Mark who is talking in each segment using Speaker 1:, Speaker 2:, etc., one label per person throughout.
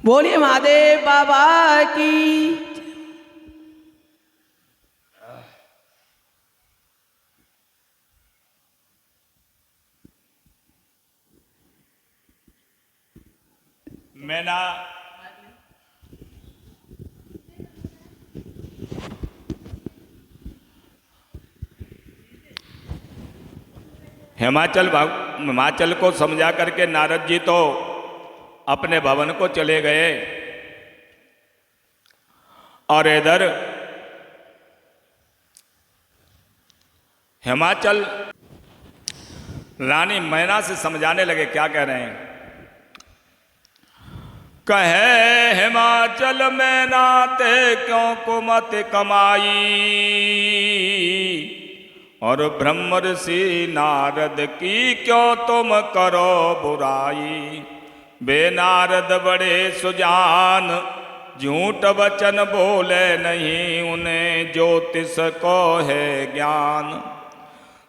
Speaker 1: बोलिए महादेव बाबा की।
Speaker 2: मैना हिमाचल को समझा करके नारद जी तो अपने भवन को चले गए और इधर हिमाचल रानी मैना से समझाने लगे। क्या कह रहे हैं? कहे हिमाचल में नाते क्यों कुमत कमाई, और ब्रह्म ऋषि नारद की क्यों तुम करो बुराई। बे नारद बड़े सुजान, झूठ वचन बोले नहीं, उन्हें ज्योतिष को है ज्ञान।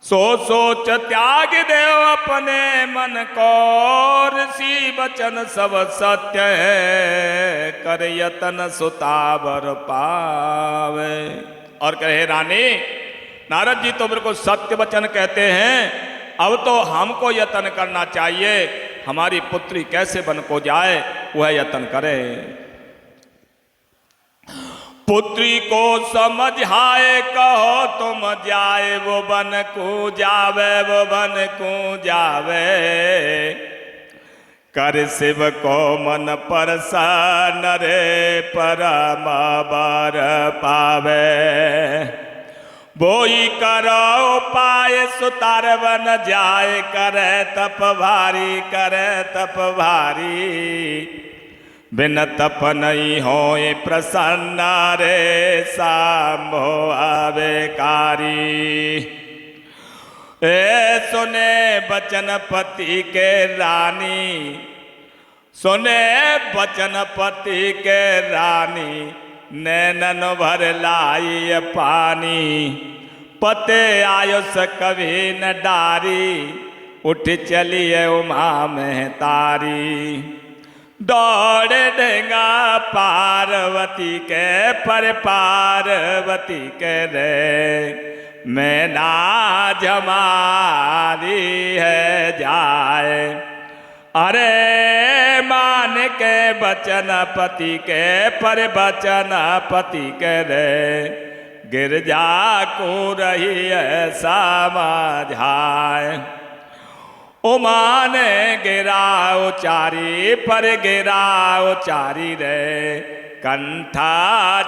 Speaker 2: सोच त्याग देव अपने मन को, ऋषि वचन सब सत्य है, कर यतन सुतावर पावे। और कहे रानी नारद जी तो मेरे को सत्य वचन कहते हैं, अब तो हमको यतन करना चाहिए, हमारी पुत्री कैसे बन को जाए वह यतन करे। पुत्री को समझाए कहो तुम जाए, वो बन को जावे, वो बन को जावे। कर शिव को मन प्रसन्न रे, परम बर पावे। बोई करो उपाय सुतार बन जाए, करे तप भारी, करे तप भारी। बिन तप नहीं होए प्रसन्न रे, सांभो आवेकारी। ए सुने बचन पति के रानी, सुने बचन पति के रानी। नैनन भर लाई पानी, पते आयुष कभी न डारी। उठ चलिए उमा में तारी, दौड़ देगा पार्वती के पर पार्वती के रे। मैना जमारी है जाए, अरे मान के बचन पति के पर बचन पति के रे। गिरजा को रही है समझाए, उमा ने गिरा उचारी पर गिरा उचारी रे। कंठा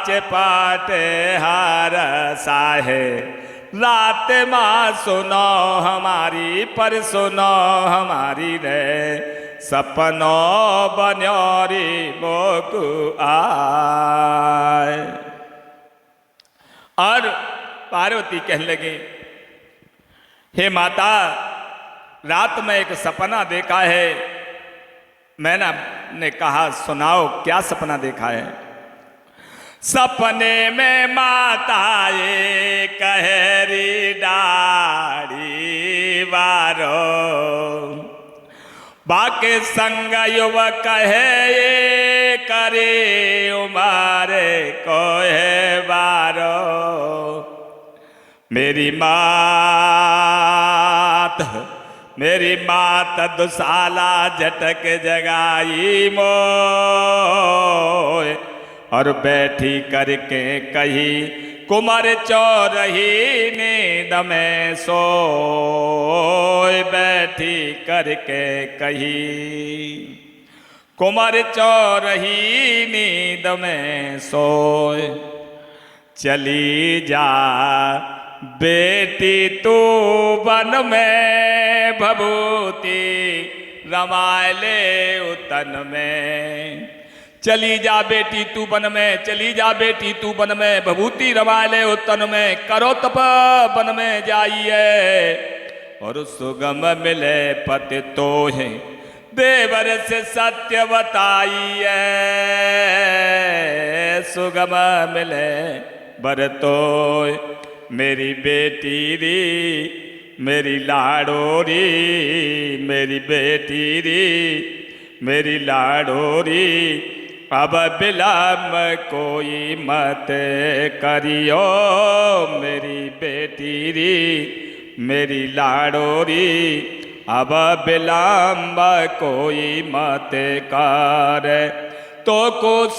Speaker 2: चपाटे हर साहे, रात माँ सुनो हमारी पर सुनो हमारी रे। सपनों बन्योरी मोकु आए। और पार्वती कहने लगे, हे माता रात में एक सपना देखा है। मैना ने कहा सुनाओ क्या सपना देखा है। सपने में माता ये कहरी डाड़ी वारो, बाके संग युवक है ये करे उमारे को है बारो। मेरी मात दुसाला झटक जगाई मोय, और बैठी करके कही कुमार चौरही नींद में सोए। बैठी करके कही कुमार चौरही नींद में सोए। चली जा बेटी तू वन में, भभूति रमाए ले उतन में। चली जा बेटी तू वन में, चली जा बेटी तू वन में, भभूति रमाए ले उतन में। करो तप वन में जाइए, और सुगम मिले पति तो है, देवर से सत्य बताइए। सुगम मिले बर तो मेरी बेटी री, मेरी लाडोरी, मेरी बेटी री, मेरी लाडोरी। अब विलम्ब कोई मत करियो मेरी बेटी री मेरी लाडोरी अब विलम्ब कोई मत कर तो कुछ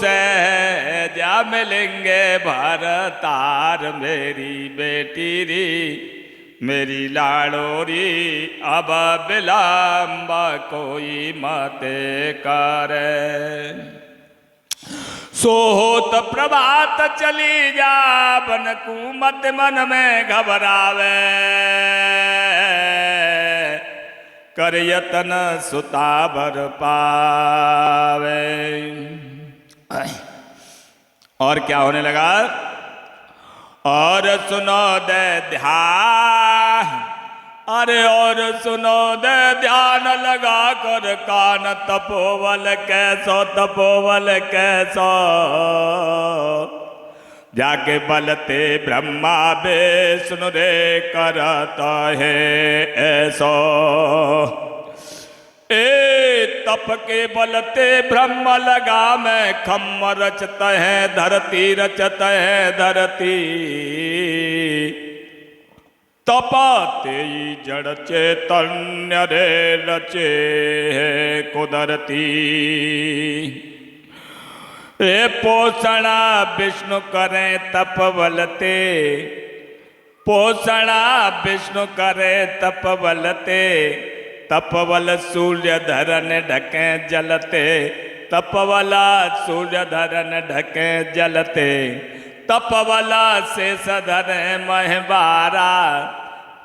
Speaker 2: जा मिलेंगे भरतार मेरी बेटी री मेरी लाडोरी अब विलम्ब कोई मत करे सोहोत प्रभात चली जा बन कुमत मन में घबरावे कर यतन सुता भर पावे। और क्या होने लगा और सुनो दे ध्यान अरे और सुनो दे ध्यान लगा कर कान तपोवल कैसो जाके बलते ब्रह्मा विष्णु रे करता है ऐसो ए तप के बलते ब्रह्म लगा मैं खम्म रचता है धरती तपाते जड़ चैतन्य रे रचे है कुदरती ए पोषणा विष्णु करें तप बलते पोषणा विष्णु करें तप बलते तपवल सूर्य धरन ढके जलते तपवला सूर्य धरन ढके जलते तपवला शेष धरे महभारा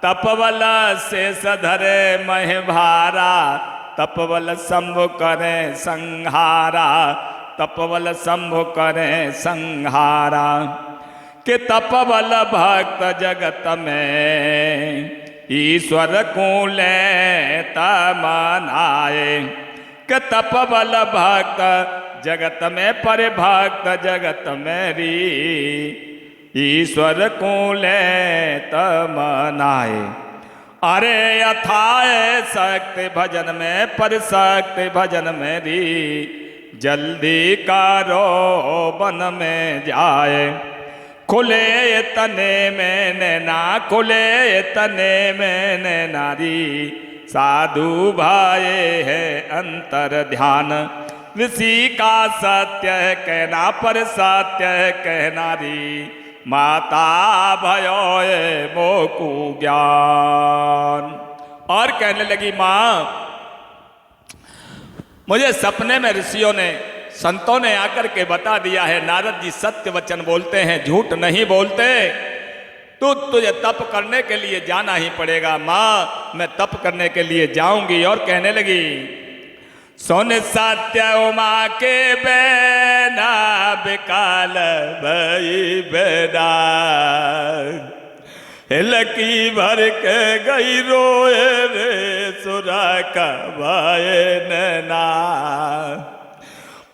Speaker 2: तपवला शेष धरे महभारा तपवल शंभु करे संहारा तपवल शंभु करे संहारा के तपवल भक्त जगत में ईश्वर को लेता मनाए के तपबल भक्त जगत में परिभक्त जगत मेरी ईश्वर को लेता मनाए। अरे अथाए शक्ति भजन में परिशक्ति भजन मेरी जल्दी करो वन में जाए खुले तने में नैना खुले तने में नारी साधु भाई है अंतर ध्यान ऋषि का सत्य है कहना पर सत्य है कहनारी माता भयो मोकु ज्ञान। और कहने लगी माँ मुझे सपने में ऋषियों ने संतों ने आकर के बता दिया है नारद जी सत्य वचन बोलते हैं झूठ नहीं बोलते तो तुझे तप करने के लिए जाना ही पड़ेगा। माँ मैं तप करने के लिए जाऊंगी। और कहने लगी सोन सत्य उमा के बेना बिकाल भई बेना लकी भर के गई रोए रे सुरा का भाई नैना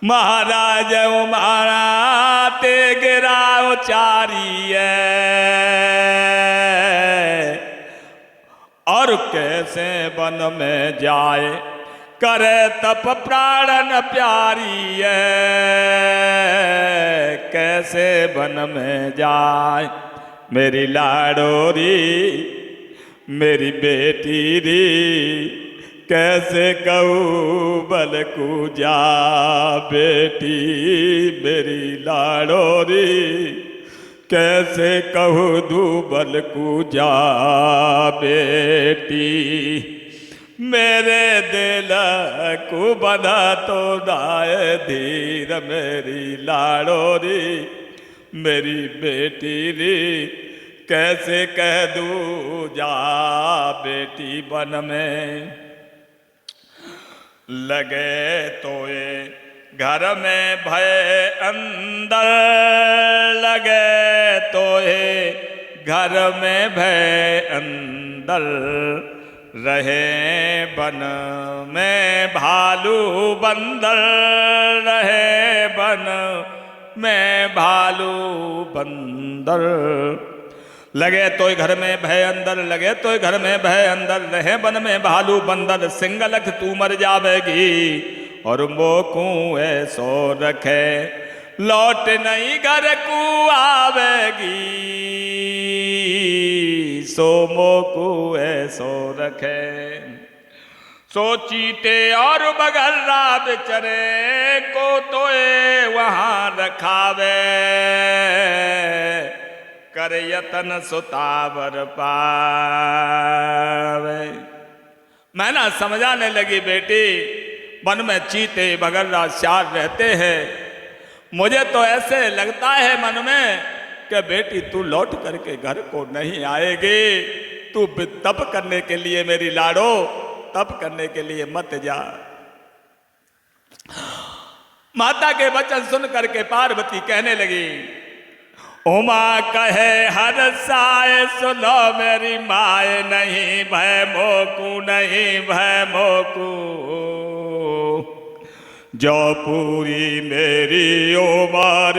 Speaker 2: महाराज उमारा ते गिरा उचारी और कैसे वन में जाए करे तप प्राणन प्यारी कैसे वन में जाए मेरी लाडोरी मेरी बेटी री कैसे कहूँ बल को जा बेटी मेरी लाडोरी कैसे कहूँ दू बल को जा बेटी मेरे दिल को बना तो दाए धीर मेरी लाडोरी मेरी बेटी री कैसे कह दूँ जा बेटी वन में लगे तो ये घर में भय अंदर लगे तो ये घर में भय अंदर रहे वन में भालू बंदर रहे वन में भालू बंदर लगे तो घर में भय अंदर लगे तो घर में भय अंदर रहे वन में भालू बंदर सिंगलख तू मर जावेगी और मोकू ऐसो रखे, लौट नहीं घर को आवेगी, सो मोकू ऐसो रखे। सोचीते और बगर्रा बिचरे को तो वहाँ रखावे, कर यतन सुतावर पावे। मैं ना समझाने लगी, बेटी वन में चीते बगर्रा श्यार रहते हैं, मुझे तो ऐसे लगता है मन में कि बेटी तू लौट करके घर को नहीं आएगी, तू तप करने के लिए मेरी लाडो तप करने के लिए मत जा। माता के वचन सुन करके पार्वती कहने लगी, उमा कहे हर साए सुनो मेरी माए, नहीं भय मोकू नहीं भय मोकू, जो पूरी मेरी उम्र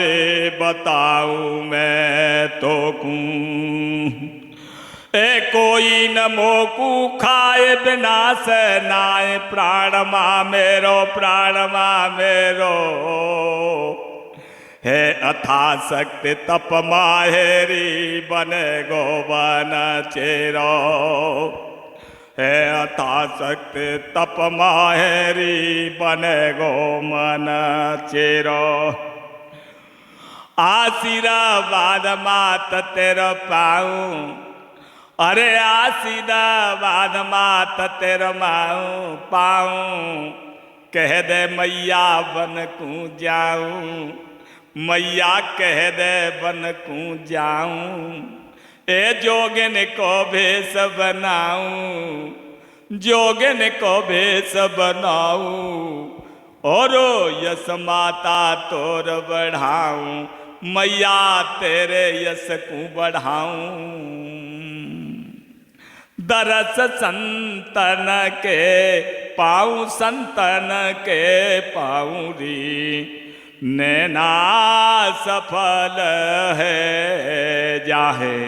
Speaker 2: बताऊं मैं तो कूं, ए कोई न मोकू खाए बिना से नाए, प्राण माँ मेरो प्राण माँ मेरो, है अथा शक्ति तप माहेरी बने गोवन चेरो, है अथा शक्ति तप माहेरी बने गोमन चेरो। आशीर्वाद मात तेरा पाऊं, अरे आशीर्वाद मात तेरा माऊं पाऊं, कह दे मैया बन को जाऊं, मैया कह दे बन को जाऊं, ए जोगिन को भेष बनाऊं, जोगिन को भेष बनाऊं, और यश माता तोर बढ़ाऊं, मैया तेरे यश को बढ़ाऊं। दरस संतन के पाऊं संतन के पाऊं री, नैना सफल है जाहे,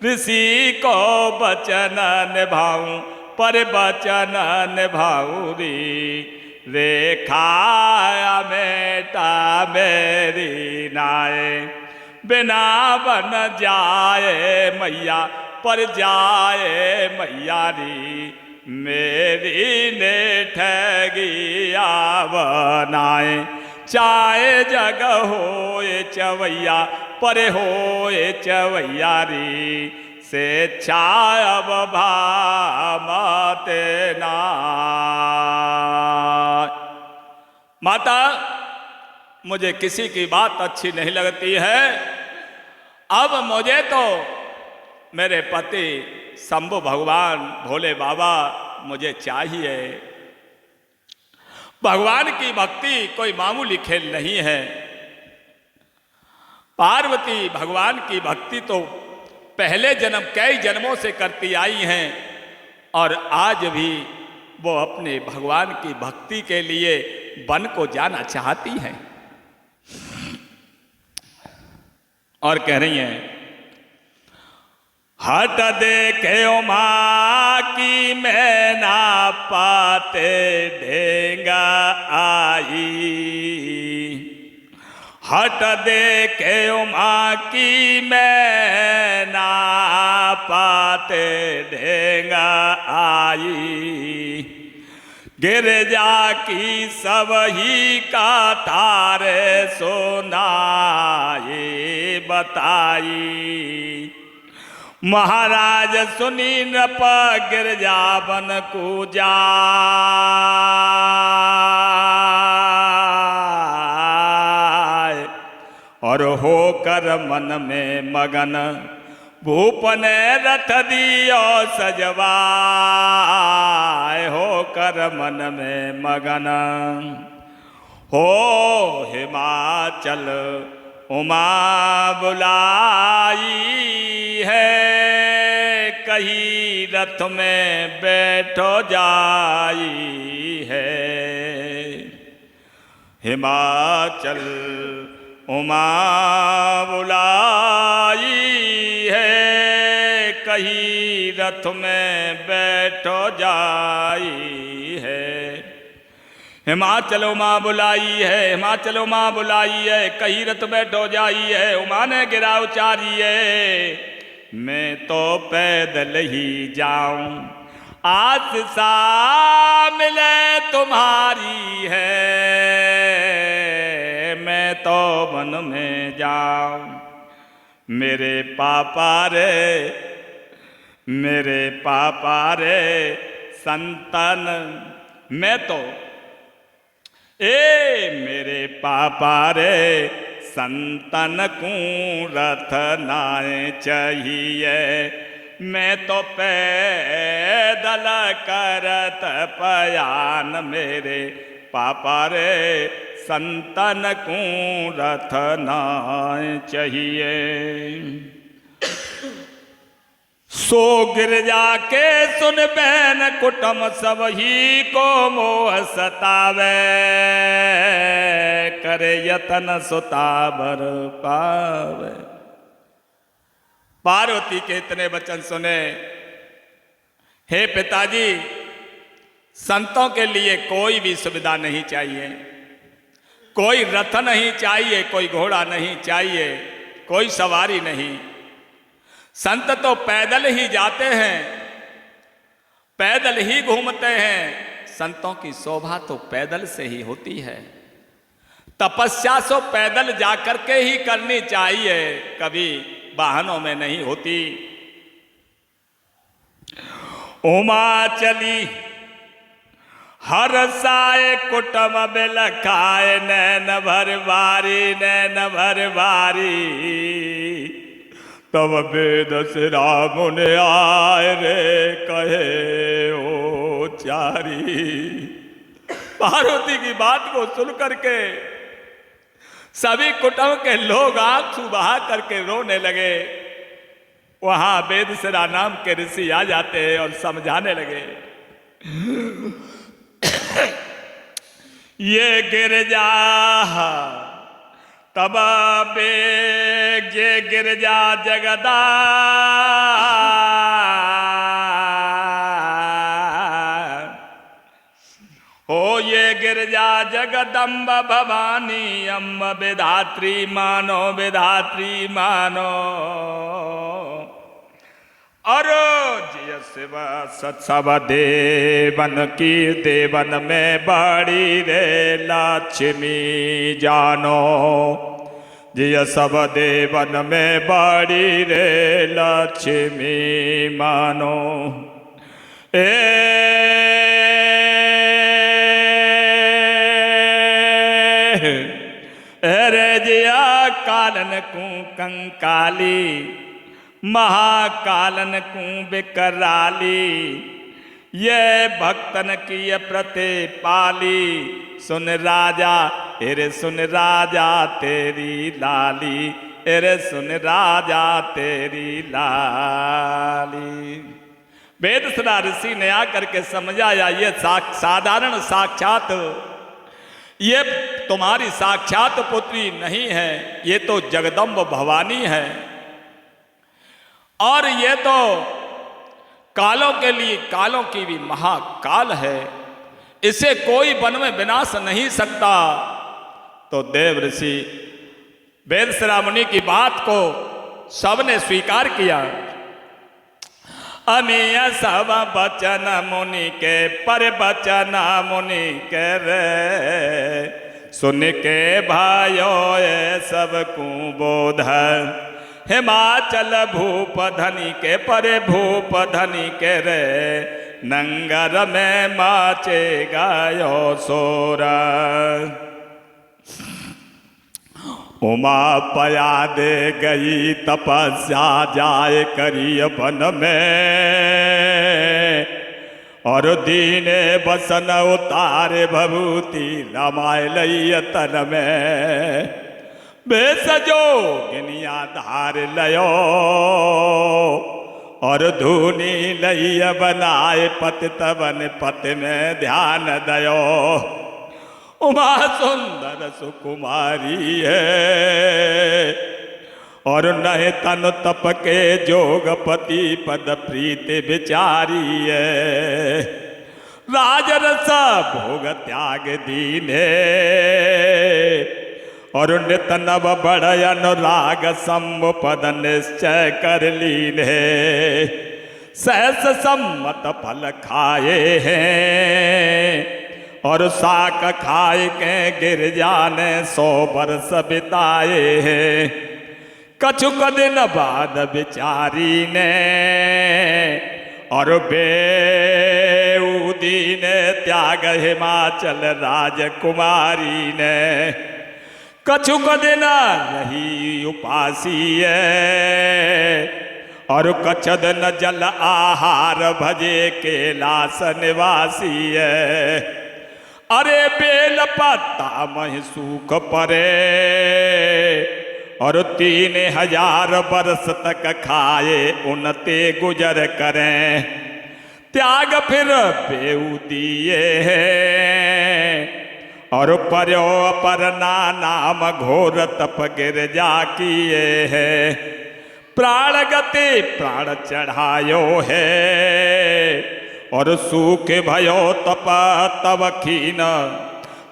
Speaker 2: ऋषि को बचन निभाऊं पर बचन निभाऊं री, रेखा मेटा मेरी नाए, बिना बन जाए मैया पर जाए मैया री, मेरी ने ठगिया बनाए, चाहे जग होए चवैया पर होए चवैया री, स्वेच्छा अब भामते ना। माता मुझे किसी की बात अच्छी नहीं लगती है, अब मुझे तो मेरे पति शंभु भगवान भोले बाबा मुझे चाहिए। भगवान की भक्ति कोई मामूली खेल नहीं है। पार्वती भगवान की भक्ति तो पहले जन्म कई जन्मों से करती आई हैं और आज भी वो अपने भगवान की भक्ति के लिए वन को जाना चाहती हैं। और कह रही हैं, हट देखे माँ की मैं ना पाते ढेंगा आई, हट देखे माँ की मैं ना पाते ढेंगा आई, गिरजा की सब ही का तारे सुनाए बताई, महाराज सुनी नृप गिरजा बन को जाए, और होकर मन में मगन भूप ने रथ दियो सजवाए, होकर मन में मगन हो हिमाचल उमा बुलाई है, कहीं रथ में बैठो जाई है, हिमाचल उमा बुलाई है, कहीं रथ में बैठो जाई है, हिमाचलो माँ बुलाई है, हिमाचलो माँ बुलाई है, कही रत बैठो जाई है, उमा ने गिरा उचारी है। मैं तो पैदल ही जाऊं, आज सा मिले तुम्हारी है, मैं तो वन में जाऊं। मेरे पापा रे, मेरे पापा रे संतन, मैं तो मेरे पापा रे संतन को रथ नाए चाहिए, मैं तो पैदल करत पयान। मेरे पापा रे संतन को रथ नाए चाहिए। सो गिरजा के सुन बैन कुटुम सब ही को मोह सतावे, करे यतन सुताबर पावे। पार्वती के इतने वचन सुने, हे पिताजी, संतों के लिए कोई भी सुविधा नहीं चाहिए, कोई रथ नहीं चाहिए, कोई घोड़ा नहीं चाहिए, कोई सवारी नहीं। संत तो पैदल ही जाते हैं, पैदल ही घूमते हैं। संतों की शोभा तो पैदल से ही होती है। तपस्या सो पैदल जाकर के ही करनी चाहिए, कभी वाहनों में नहीं होती। उमा चली हर साए कुटुम बिलखाए, नैन भर बारी, नैन भर बारी। तब वेद से राम ने आए रे, कहे ओ चारी। पार्वती की बात को सुन करके सभी कुटुंब के लोग आंसू बहा करके रोने लगे। वहां वेदसरा नाम के ऋषि आ जाते हैं और समझाने लगे, ये गिरजा तब बेग जे गिरजा जगदा, हो ये गिरजा जगदम्ब भवानी, अम्ब विधात्री मानो, विधात्री मानो। और जिय शिव सत्सव देवन की, देवन में बड़ी रे लक्ष्मी जानो। जिय सब देवन में बड़ी रे लक्ष्मी मानो। रे जिया कालन को कंकाली, महाकालन को बिकराली। ये भक्तन की ये प्रतिपाली, सुन राजा एरे सुन राजा तेरी लाली, एरे सुन राजा तेरी लाली। वेदसरा ऋषि ने आकर के समझाया, ये साधारण साक्षात, ये तुम्हारी साक्षात पुत्री नहीं है, ये तो जगदम्ब भवानी है। और ये तो कालों के लिए कालों की भी महाकाल है, इसे कोई वन में विनाश नहीं सकता। तो देव ऋषि वेदसरा मुनि की बात को सबने स्वीकार किया। अमीय सब बचन मुनि के, पर बचन मुनि के रे, सुन के भायो ये सब को बोध। हिमाचल भूप धनी के, परे भूप धनी के रे, नंगर में माचे गायो सोरा। उमा पया दे गई तपस्या जाए करी वन में, और दीने बसन उतारे भभूति रमाय लई तन में। बेसजो गिनिया धार लयो, और धूनी लई बनाए पत तवन पत में ध्यान दयो। उमा सुंदर सुकुमारी है, और नह तन तप के जोगपति पद प्रीत विचारी है। राजरस भोग त्याग दीने, और नित नव बड़य अनुराग सम्मुपद निश्चय कर लीने। सहस सम्मत फल खाए हैं, और साक खाए के गिर जाने 100 बरस बिताए हैं। कछुक दिन बाद बिचारी ने, और बेऊदी ने त्याग हिमाचल राजकुमारी ने। कछुक दिन रही उपासी है, और कछ दिन जल आहार भजे कैलास निवासी है। अरे बेल पत्ता मही सूख परे, और 3000 बरस तक खाए उनते गुजर करें। त्याग फिर बेऊदिए है, और पर्यो अपरना नाम घोर तप गिरजा किए है। प्राण गति प्राण चढ़ायो है, और सूख भयो तप तब खीन।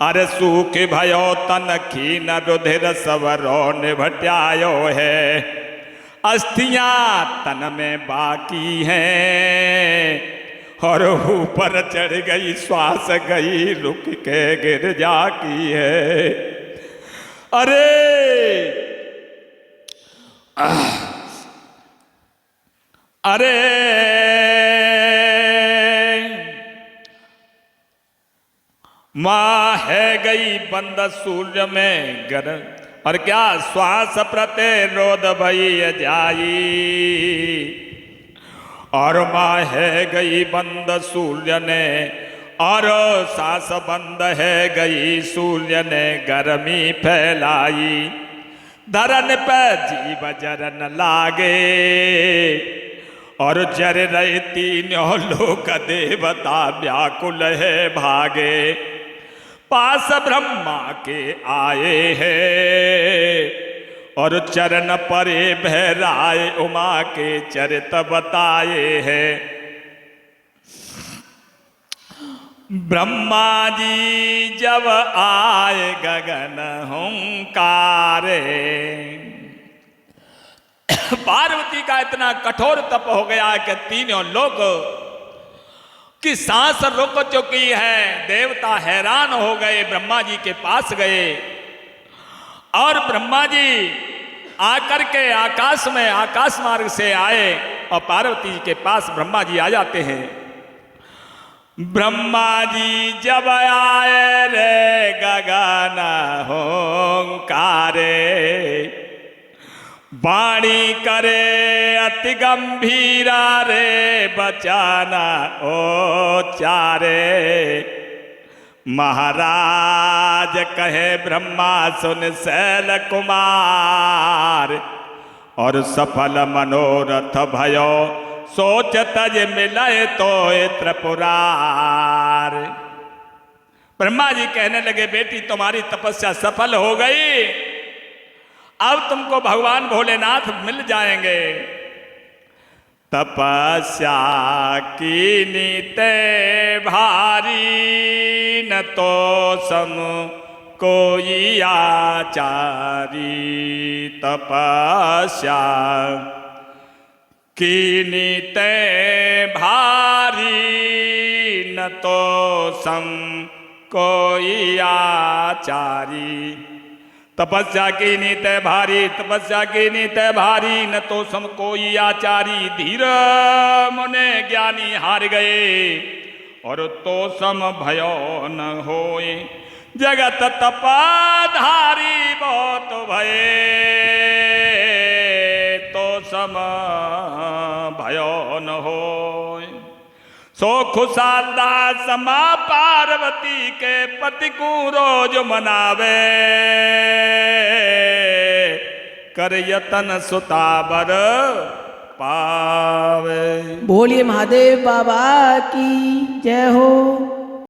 Speaker 2: अरे सूख भयो तन खीन, रुधिर सवरो निभट्यायो है। अस्थियां तन में बाकी हैं, और ऊपर चढ़ गई श्वास गई रुक के गिर जाकी है। अरे अरे माँ है गई बंद सूर्य में गरम, और क्या श्वास प्रतिरोध भई जाई। और माँ है गई बंद सूर्य ने, और सांस बंद है गई सूर्य ने गर्मी फैलाई। धरन पे जीव जरन लागे, और जर रहे 3 लोक देवता व्याकुल है भागे। पास ब्रह्मा के आए हैं, और चरण परे बहराए उमा के चरित बताए हैं। ब्रह्मा जी जब आए गगन हुंकारे, पार्वती का इतना कठोर तप हो गया कि 3 लोग की सांस रुक चुकी है। देवता हैरान हो गए, ब्रह्मा जी के पास गए, और ब्रह्मा जी आकर के आकाश में आकाश मार्ग से आए, और पार्वती जी के पास ब्रह्मा जी आ जाते हैं। ब्रह्मा जी जब आए रे गगन होंकारे, वाणी करे अति गंभीरा रे बचाना ओ चारे। महाराज कहे ब्रह्मा सुन शैल कुमार, और सफल मनोरथ भयो सोच तज मिलए तो त्रिपुरार। ब्रह्मा जी कहने लगे बेटी तुम्हारी तपस्या सफल हो गई, अब तुमको भगवान भोलेनाथ मिल जाएंगे। तपस्या की नीते भारी, न तो सम कोई आचारी। तपस्या की नीते भारी, न तो सम कोई आचारी। तपस्या की नीत भारी, तपस्या की नीत भारी, न तो सम कोई आचारी। धीर मुने ज्ञानी हार गए, और तो सम भयो न होए। जगत तपाधारी बहुत भये, तो सम भयो न होए। सो खुशालदास माँ पार्वती के पति को रोज मनावे, कर यतन सुताबर पावे।
Speaker 1: बोलिए महादेव बाबा की जय हो।